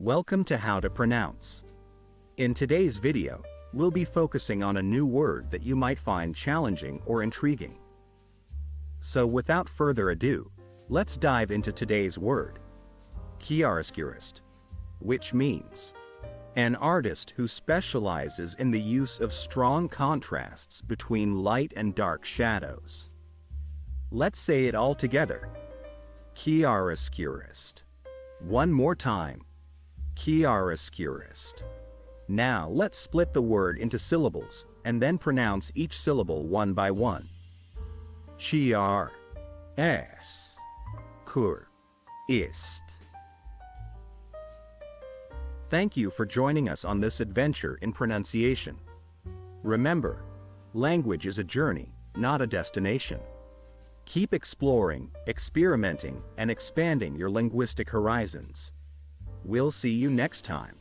Welcome to How to Pronounce. In today's video, we'll be focusing on a new word that you might find challenging or intriguing. So without further ado, let's dive into today's word. Chiaroscurist, which means an artist who specializes in the use of strong contrasts between light and dark shadows. Let's say it all together. Chiaroscurist. One more time. Chiaroscurist. Now let's split the word into syllables and then pronounce each syllable one by one. Chiaroscurist. Thank you for joining us on this adventure in pronunciation. Remember, language is a journey, not a destination. Keep exploring, experimenting, and expanding your linguistic horizons. We'll see you next time.